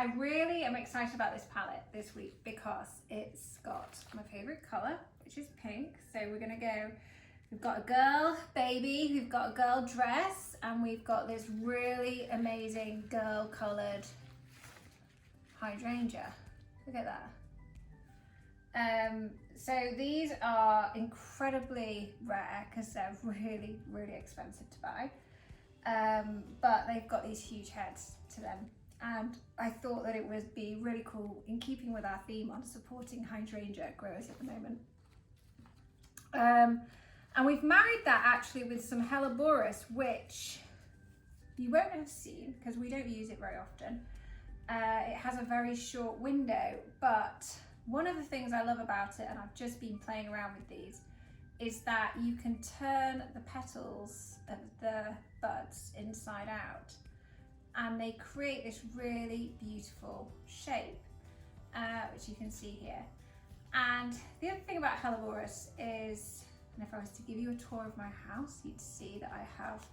I really am excited about this palette this week because it's got my favorite color, which is pink. So we're gonna go, we've got a girl baby, we've got a girl dress, and we've got this really amazing girl colored hydrangea. Look at that. So these are incredibly rare because they're really, really expensive to buy. But they've got these huge heads to them. And I thought that it would be really cool in keeping with our theme on supporting hydrangea growers at the moment. And we've married that actually with some Helleborus, which you won't have seen because we don't use it very often. It has a very short window, but one of the things I love about it, and I've just been playing around with these, is that you can turn the petals of the buds inside out and they create this really beautiful shape, which you can see here. And the other thing about Helleborus is, and if I was to give you a tour of my house, you'd see that I have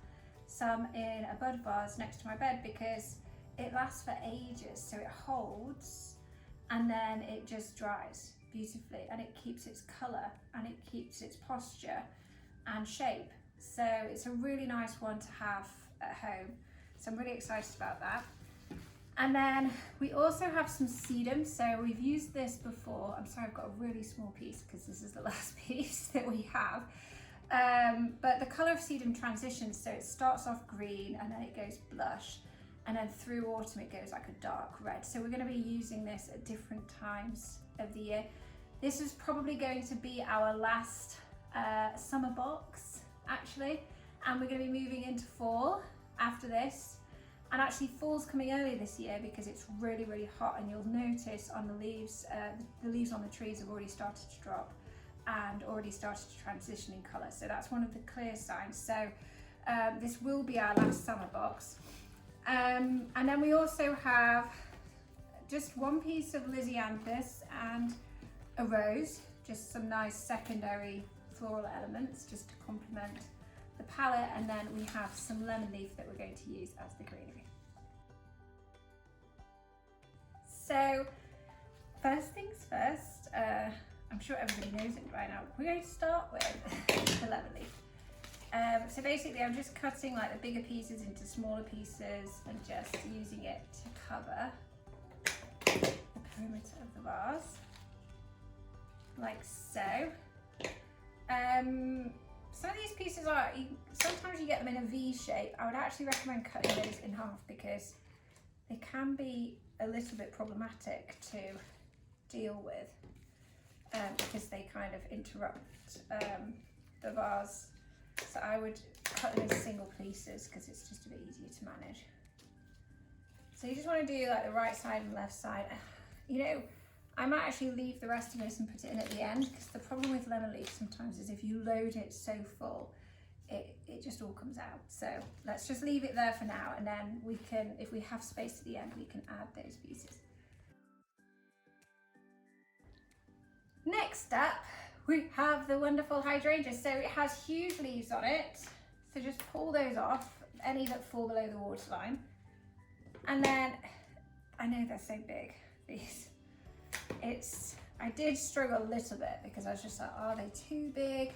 some in a bud vase next to my bed because it lasts for ages. So it holds and then it just dries beautifully and it keeps its color and it keeps its posture and shape. So it's a really nice one to have at home. So I'm really excited about that. And then we also have some sedum. So we've used this before. I'm sorry, I've got a really small piece because this is the last piece that we have. But the color of sedum transitions. So it starts off green and then it goes blush. And then through autumn, it goes like a dark red. So we're going to be using this at different times of the year. This is probably going to be our last summer box, actually. And we're going to be moving into fall after this. And actually fall's coming early this year because it's really, really hot, and you'll notice on the leaves on the trees have already started to drop and already started to transition in colour. So that's one of the clear signs. So this will be our last summer box. And then we also have just one piece of Lysianthus and a rose, just some nice secondary floral elements just to complement the palette, and then we have some lemon leaf that we're going to use as the greenery. So first things first, I'm sure everybody knows it by now, we're going to start with the lemon leaf. So basically I'm just cutting like the bigger pieces into smaller pieces and just using it to cover the perimeter of the vase, like so. Some of these pieces are, sometimes you get them in a V shape. I would actually recommend cutting those in half because they can be a little bit problematic to deal with because they kind of interrupt the vase. So I would cut them into single pieces because it's just a bit easier to manage. So you just want to do like the right side and left side. You know, I might actually leave the rest of this and put it in at the end because the problem with lemon leaf sometimes is if you load it so full, it just all comes out. So let's just leave it there for now, and then we can, if we have space at the end, we can add those pieces. Next up, we have the wonderful hydrangea. So it has huge leaves on it. So just pull those off, any that fall below the waterline. And then, I know they're so big, these. I did struggle a little bit because I was just like, are they too big?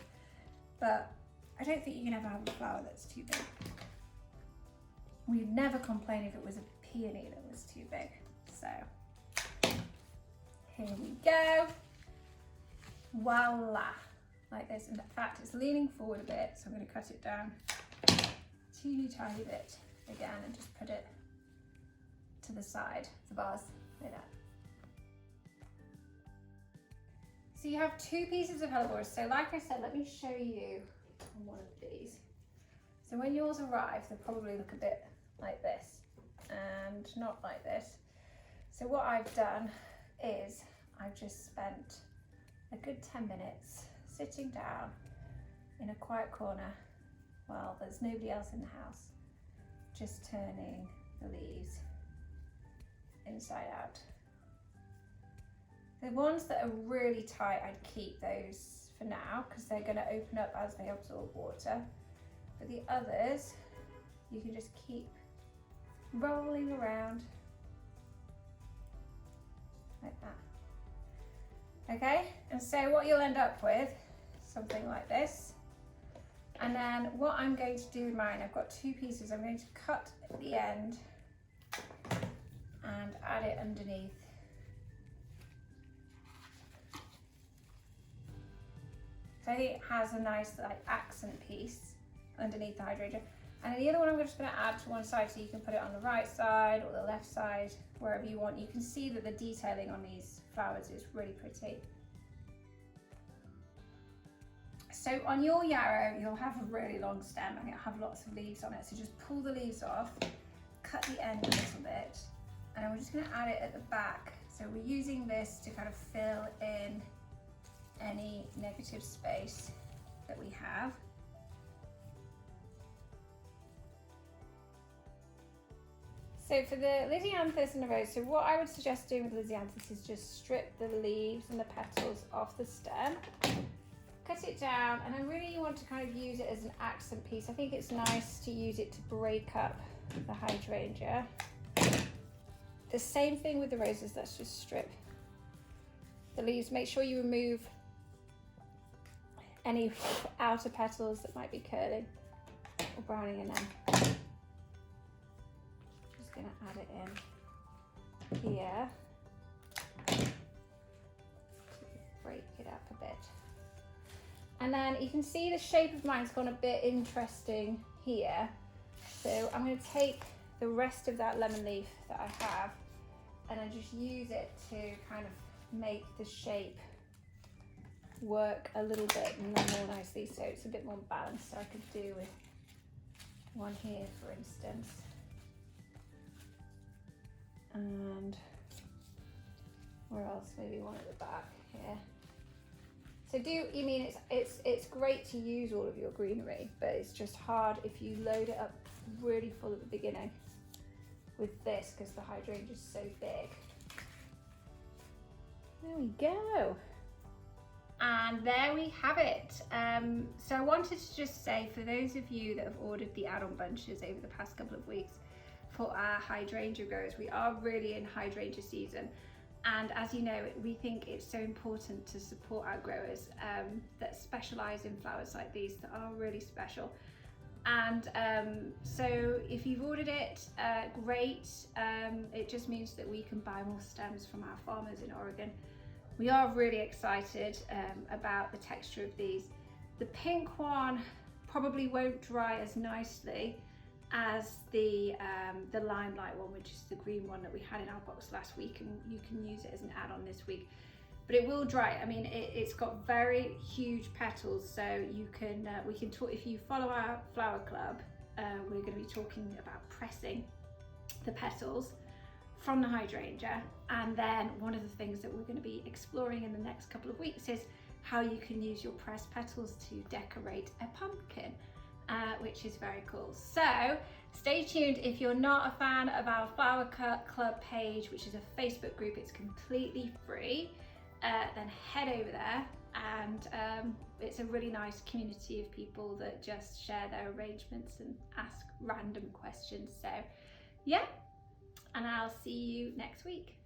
But I don't think you can ever have a flower that's too big. We'd never complain if it was a peony that was too big. So here we go. Voila, like this. In fact, it's leaning forward a bit, so I'm going to cut it down a teeny tiny bit again and just put it to the side of the vase like that. So you have two pieces of Helleborus. So like I said, let me show you on one of these. So when yours arrive, they'll probably look a bit like this and not like this. So what I've done is I've just spent a good 10 minutes sitting down in a quiet corner while there's nobody else in the house, just turning the leaves inside out. The ones that are really tight, I'd keep those for now because they're going to open up as they absorb water. But the others, you can just keep rolling around like that. Okay, and so what you'll end up with, something like this. And then what I'm going to do with mine, I've got two pieces. I'm going to cut at the end and add it underneath. So I think it has a nice like accent piece underneath the hydrangea. And then the other one I'm just going to add to one side, so you can put it on the right side or the left side, wherever you want. You can see that the detailing on these flowers is really pretty. So on your yarrow, you'll have a really long stem and it'll have lots of leaves on it. So just pull the leaves off, cut the end a little bit, and we're just going to add it at the back. So we're using this to kind of fill in any negative space that we have. So for the Lisianthus and the rose, so what I would suggest doing with Lisianthus is just strip the leaves and the petals off the stem, cut it down, and then really you want to kind of use it as an accent piece. I think it's nice to use it to break up the hydrangea. The same thing with the roses. Let's just strip the leaves. Make sure you remove any outer petals that might be curling or browning in them. Just going to add it in here to break it up a bit. And then you can see the shape of mine's gone a bit interesting here. So I'm going to take the rest of that lemon leaf that I have and then just use it to kind of make the shape work a little bit more nicely, so it's a bit more balanced. So I could do with one here, for instance, and where else? Maybe one at the back here. So it's great to use all of your greenery, but it's just hard if you load it up really full at the beginning with this, because the hydrangea is so big. There we go. And there we have it. So I wanted to just say, for those of you that have ordered the add-on bunches over the past couple of weeks for our hydrangea growers, we are really in hydrangea season. And as you know, we think it's so important to support our growers that specialise in flowers like these that are really special. And so if you've ordered it, great. It just means that we can buy more stems from our farmers in Oregon. We are really excited about the texture of these. The pink one probably won't dry as nicely as the limelight one, which is the green one that we had in our box last week, and you can use it as an add-on this week. But it will dry. I mean, it's got very huge petals, so you can we can talk. If you follow our flower club, we're going to be talking about pressing the petals from the hydrangea, and then one of the things that we're going to be exploring in the next couple of weeks is how you can use your pressed petals to decorate a pumpkin, which is very cool. So stay tuned. If you're not a fan of our flower club page, which is a Facebook group, it's completely free, then head over there, and it's a really nice community of people that just share their arrangements and ask random questions. So yeah, and I'll see you next week.